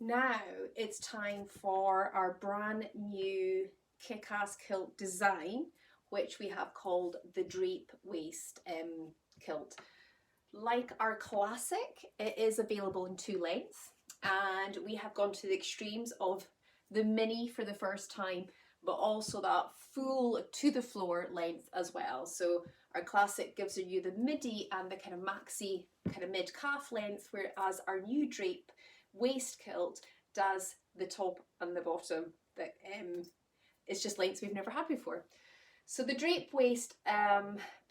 Now it's time for our brand new kick-ass kilt design, which we have called the Drape Waist kilt. Like our classic, it is available in two lengths, and we have gone to the extremes of the mini for the first time, but also that full to the floor length as well. So our classic gives you the midi and the kind of maxi kind of mid calf length, whereas our new Drape Waist kilt does the top and the bottom. That it's just lengths we've never had before. So the Drape Waist,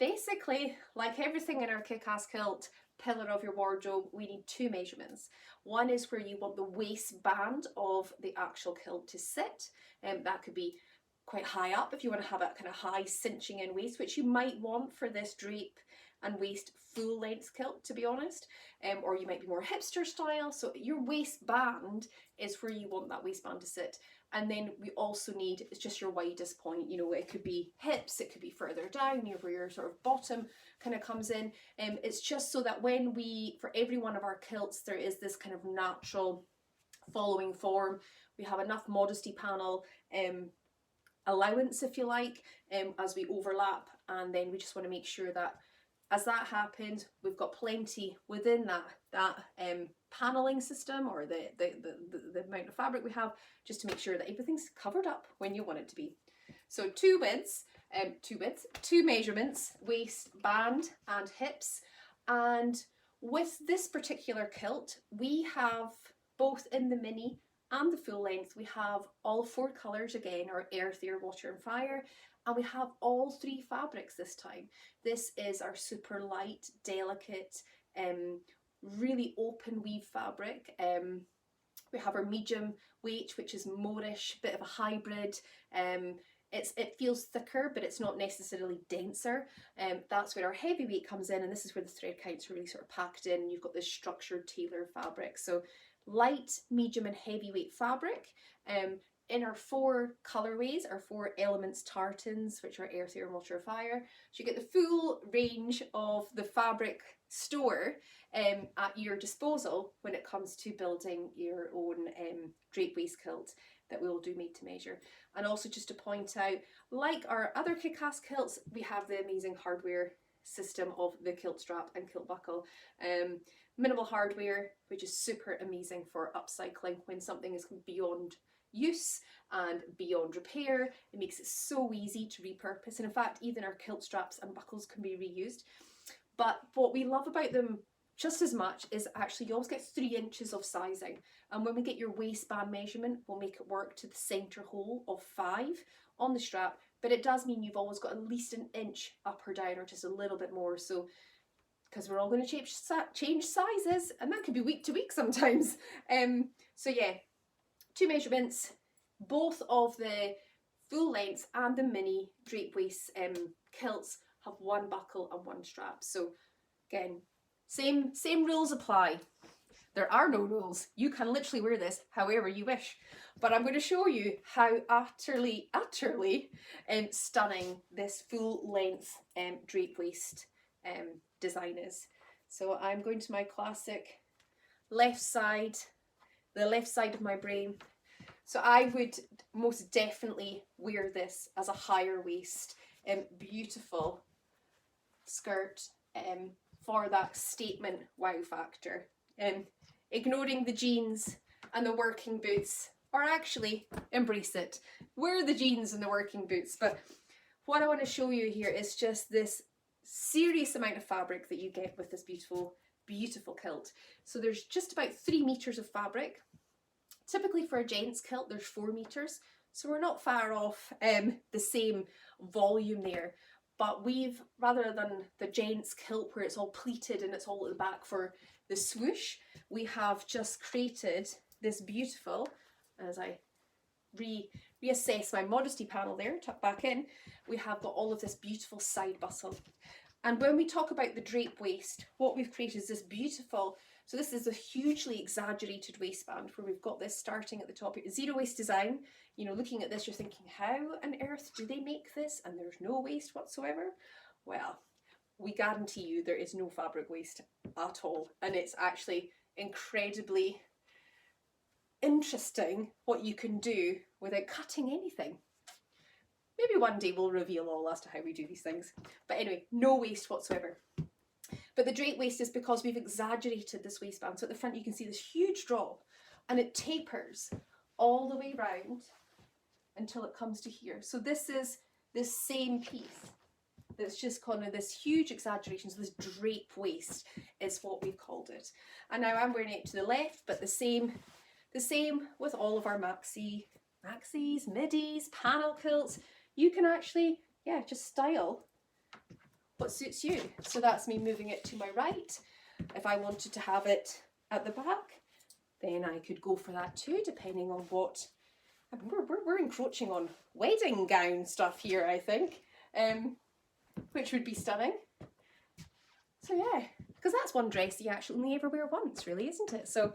basically, like everything in our kick-ass kilt, pillar of your wardrobe, we need two measurements. One is where you want the waistband of the actual kilt to sit, and that could be quite high up if you want to have a kind of high cinching in waist, which you might want for this drape and waist full length kilt, to be honest, or you might be more hipster style. So your waistband is where you want that waistband to sit. And then we also need, it's just your widest point, you know, it could be hips, it could be further down near where your sort of bottom kind of comes in. It's just so that when we, for every one of our kilts, there is this kind of natural following form. We have enough modesty panel allowance, if you like, as we overlap. And then we just want to make sure that as that happens, we've got plenty within that paneling system, or the amount of fabric we have, just to make sure that everything's covered up when you want it to be. So two measurements, waistband and hips. And with this particular kilt, we have both in the mini and the full length, we have all four colours again, our earth, air, water and fire. And we have all three fabrics this time. This is our super light, delicate, really open weave fabric. We have our medium weight, which is moreish, bit of a hybrid. It feels thicker, but it's not necessarily denser. That's where our heavyweight comes in, and this is where the thread counts are really sort of packed in. You've got this structured tailor fabric. So light, medium and heavyweight fabric. In our four colourways, our four elements tartans, which are earth, air, water, fire. So you get the full range of the fabric store at your disposal when it comes to building your own drape waist kilt that we will do made to measure. And also just to point out, like our other kick-ass kilts, we have the amazing hardware system of the kilt strap and kilt buckle. Minimal hardware, which is super amazing for upcycling when something is beyond use and beyond repair. It makes it so easy to repurpose, and in fact even our kilt straps and buckles can be reused. But what we love about them just as much is actually you always get 3 inches of sizing, and when we get your waistband measurement, we'll make it work to the centre hole of 5 on the strap, but it does mean you've always got at least an inch up or down, or just a little bit more, so because we're all going to change sizes, and that could be week to week sometimes. So yeah, 2 measurements, both of the full lengths and the mini drape waist kilts have 1 buckle and 1 strap. So again, same rules apply. There are no rules. You can literally wear this however you wish. But I'm going to show you how utterly stunning this full length drape waist design is. So I'm going to my classic left side, the left side of my brain. So I would most definitely wear this as a higher waist, beautiful skirt for that statement wow factor. Ignoring the jeans and the working boots, or actually embrace it, wear the jeans and the working boots. But what I want to show you here is just this serious amount of fabric that you get with this beautiful kilt. So there's just about 3 meters of fabric. Typically for a gents kilt there's 4 meters, so we're not far off the same volume there. But we've, rather than the gents kilt where it's all pleated and it's all at the back for the swoosh, we have just created this beautiful, as I reassess my modesty panel there, tuck back in, we have got all of this beautiful side bustle. And when we talk about the drape waist, what we've created is this beautiful, so this is a hugely exaggerated waistband where we've got this starting at the top, zero waist design. You know, looking at this, you're thinking, how on earth do they make this and there's no waist whatsoever? Well, we guarantee you there is no fabric waist at all, and it's actually incredibly interesting what you can do without cutting anything. Maybe one day we'll reveal all as to how we do these things. But anyway, no waist whatsoever. But the drape waist is because we've exaggerated this waistband. So at the front you can see this huge drop and it tapers all the way round until it comes to here. So this is this same piece. That's just kind of this huge exaggeration. So this drape waist is what we've called it. And now I'm wearing it to the left, but the same with all of our maxis, midis, panel kilts. You can actually, yeah, just style what suits you. So that's me moving it to my right. If I wanted to have it at the back, then I could go for that too, depending on what. I mean, we're encroaching on wedding gown stuff here, I think, which would be stunning. So yeah, because that's one dress you actually only ever wear once, really, isn't it? So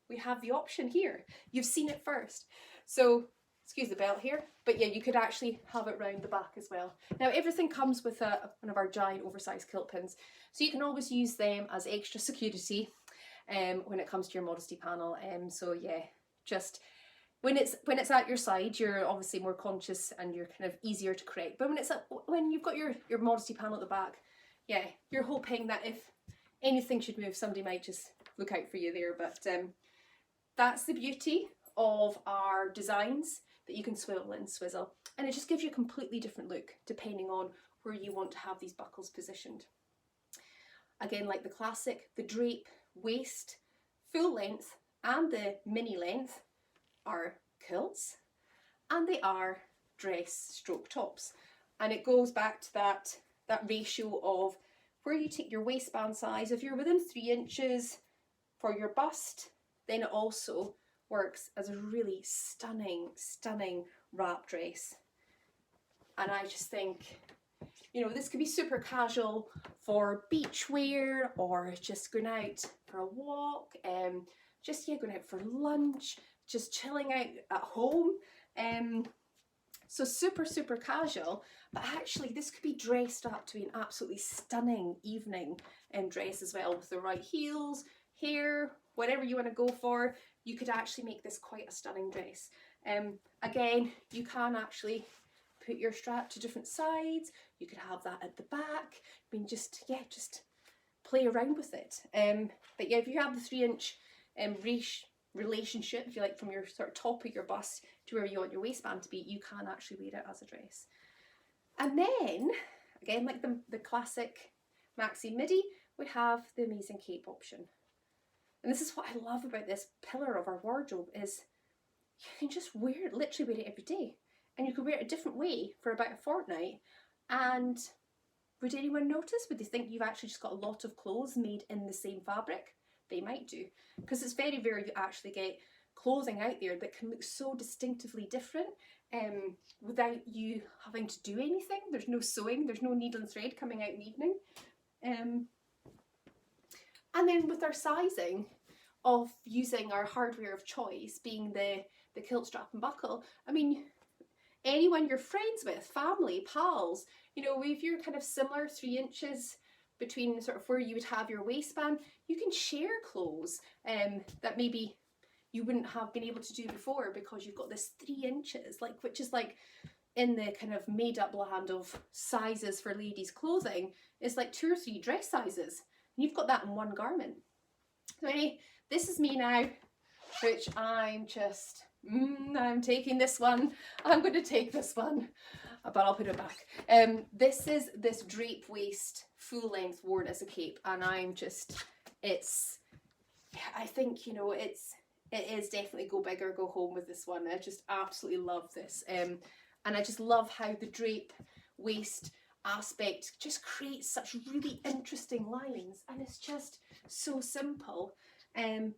we have the option here. You've seen it first. So excuse the belt here, but yeah, you could actually have it round the back as well. Now everything comes with one of our giant oversized kilt pins, so you can always use them as extra security when it comes to your modesty panel. So yeah, just when it's at your side, you're obviously more conscious and you're kind of easier to correct. But when you've got your modesty panel at the back, yeah, you're hoping that if anything should move, somebody might just look out for you there. But that's the beauty of our designs, that you can swivel and swizzle, and it just gives you a completely different look depending on where you want to have these buckles positioned. Again, like the classic, the drape waist, full length and the mini length are kilts, and they are dress stroke tops. And it goes back to that ratio of where you take your waistband size. If you're within 3 inches for your bust, then it also works as a really stunning wrap dress. And I just think, you know, this could be super casual for beach wear, or just going out for a walk, just going out for lunch, just chilling out at home. So super casual, but actually this could be dressed up to be an absolutely stunning evening dress as well, with the right heels, hair, whatever you want to go for. You could actually make this quite a stunning dress. Again, you can actually put your strap to different sides. You could have that at the back. I mean, just play around with it. But yeah, if you have the 3 inch relationship, if you like, from your sort of top of your bust to where you want your waistband to be, you can actually wear it as a dress. And then, again, like the classic maxi midi, we have the amazing cape option. And this is what I love about this pillar of our wardrobe, is you can just wear it, literally wear it every day. And you could wear it a different way for about a fortnight. And would anyone notice? Would they think you've actually just got a lot of clothes made in the same fabric? They might do. Because it's very rare you actually get clothing out there that can look so distinctively different without you having to do anything. There's no sewing, there's no needle and thread coming out in the evening. And then with our sizing of using our hardware of choice being the kilt strap and buckle, I mean, anyone you're friends with, family, pals, you know, if you're kind of similar 3 inches between sort of where you would have your waistband, you can share clothes that maybe you wouldn't have been able to do before, because you've got this 3 inches, like, which is like in the kind of made up land of sizes for ladies clothing, it's like 2 or 3 dress sizes. And you've got that in one garment. So anyway, this is me now, which I'm just, I'm taking this one. I'm going to take this one, but I'll put it back. This is this drape waist full length worn as a cape, and I'm just, I think, you know, it is definitely go big or go home with this one. I just absolutely love this. And I just love how the drape waist aspect just creates such really interesting lines, and it's just so simple. And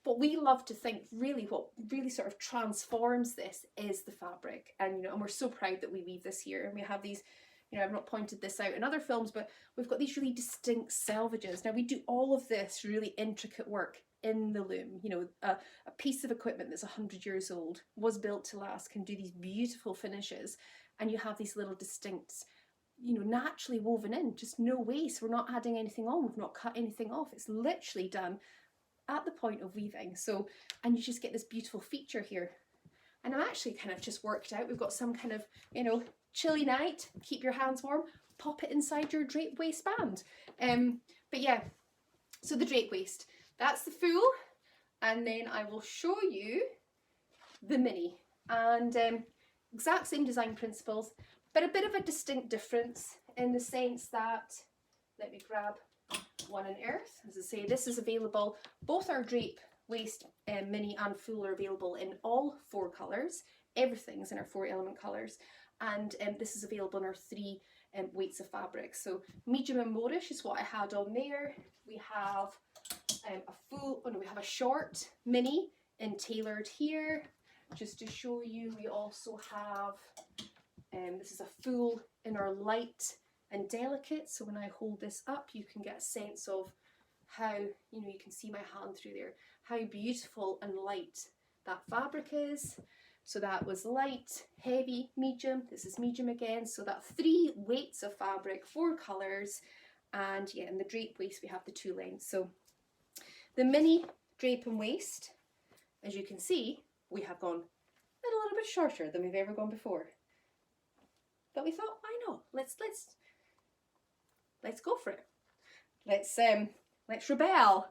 what we love to think, really what really sort of transforms this is the fabric. And you know, and we're so proud that we weave this here, and we have these, you know, I've not pointed this out in other films, but we've got these really distinct selvages. Now we do all of this really intricate work in the loom. You know, a piece of equipment that's 100 years old, was built to last, can do these beautiful finishes, and you have these little distinct, you know, naturally woven in, just no waste. We're not adding anything on, we've not cut anything off. It's literally done at the point of weaving. So, and you just get this beautiful feature here. And I'm actually kind of just worked out, we've got some kind of, you know, chilly night, keep your hands warm, pop it inside your drape waistband. But yeah, so the drape waist, that's the full, and then I will show you the mini. And exact same design principles, but a bit of a distinct difference in the sense that, let me grab one in earth. As I say, this is available, both our drape waist mini and full are available in all 4 colours. Everything's in our 4 element colours, and this is available in our 3 weights of fabric. So medium and modish is what I had on there. We have we have a short mini in tailored here. Just to show you, we also have, this is a full in our light and delicate. So when I hold this up, you can get a sense of how, you know, you can see my hand through there, how beautiful and light that fabric is. So that was light, heavy, medium. This is medium again. So that 3 weights of fabric, 4 colours. And yeah, in the drape waist, we have the 2 lengths. So the mini drape and waist, as you can see, we have gone a little bit shorter than we've ever gone before. But we thought, why not? Let's go for it. Let's rebel.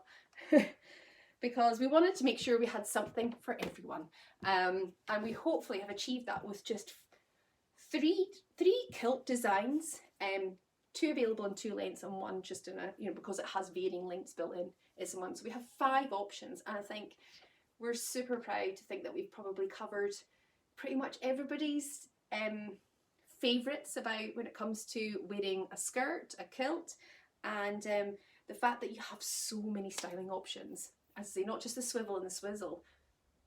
Because we wanted to make sure we had something for everyone. And we hopefully have achieved that with just three kilt designs, 2 available in 2 lengths and 1 just in a, you know, because it has varying lengths built in, is 1. So we have 5 options, and I think we're super proud to think that we've probably covered pretty much everybody's favourites about when it comes to wearing a skirt, a kilt, and the fact that you have so many styling options. As I say, not just the swivel and the swizzle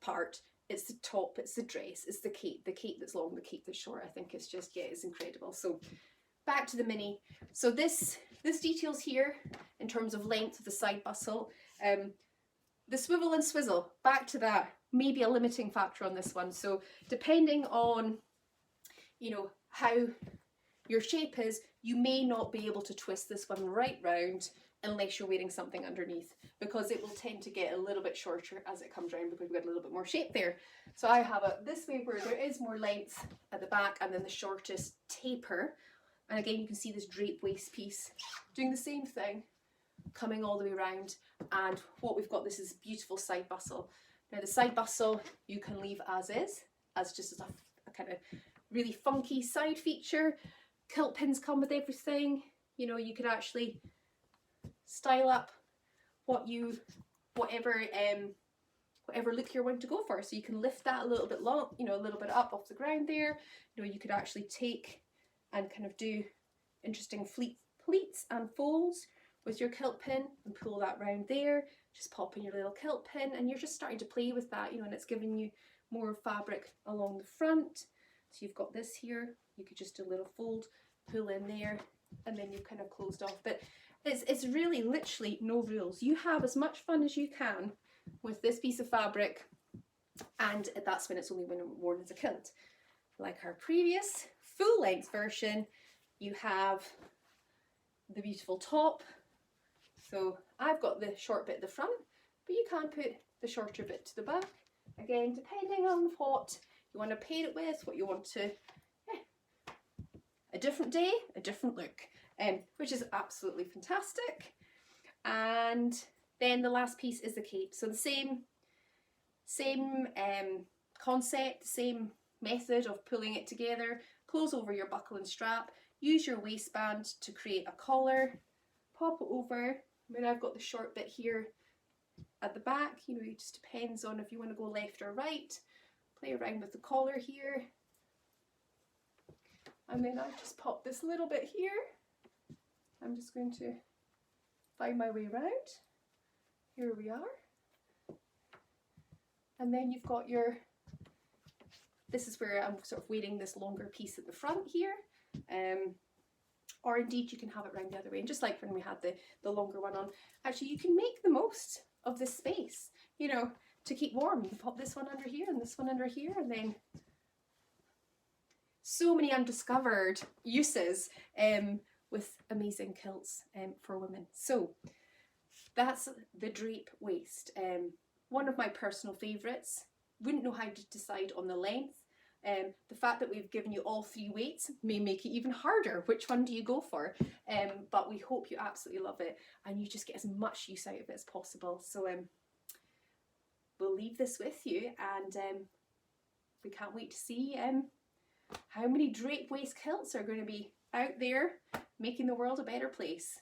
part, it's the top, it's the dress, it's the cape that's long, the cape that's short. I think it's just, yeah, it's incredible. So back to the mini. So this details here in terms of length of the side bustle. The swivel and swizzle, back to that, maybe a limiting factor on this one. So depending on, you know, how your shape is, you may not be able to twist this one right round unless you're wearing something underneath, because it will tend to get a little bit shorter as it comes around because we've got a little bit more shape there. So I have it this way where there is more length at the back and then the shortest taper. And again, you can see this drape waist piece doing the same thing, coming all the way around. And what we've got, this is beautiful side bustle. Now the side bustle you can leave as is, as just a kind of really funky side feature. Kilt pins come with everything. You know, you can actually style up whatever look you're wanting to go for. So you can lift that a little bit long, you know, a little bit up off the ground there. You know, you could actually take and kind of do interesting pleats and folds with your kilt pin and pull that round there. Just pop in your little kilt pin and you're just starting to play with that, you know, and it's giving you more fabric along the front. So you've got this here, you could just do a little fold, pull in there, and then you've kind of closed off. But it's really literally no rules. You have as much fun as you can with this piece of fabric, and that's when it's only worn as a kilt. Like our previous full length version, you have the beautiful top. So I've got the short bit at the front, but you can put the shorter bit to the back. Again, depending on what you want to pair it with, what you want to, a different day, a different look, which is absolutely fantastic. And then the last piece is the cape. So the same concept, same method of pulling it together. Close over your buckle and strap. Use your waistband to create a collar. Pop it over. I mean, I've got the short bit here at the back. You know, it just depends on if you want to go left or right. Play around with the collar here. And then I've just popped this little bit here. I'm just going to find my way around. Here we are. And then you've got your, this is where I'm sort of wearing this longer piece at the front here. Or indeed you can have it round the other way. And just like when we had the longer one on, actually you can make the most of this space, you know, to keep warm. You can pop this one under here and this one under here, and then so many undiscovered uses with amazing kilts for women. So that's the Drape Waist. One of my personal favourites. Wouldn't know how to decide on the length. The fact that we've given you all 3 weights may make it even harder. Which one do you go for? But we hope you absolutely love it and you just get as much use out of it as possible. So we'll leave this with you, and we can't wait to see how many Drape Waist kilts are going to be out there making the world a better place.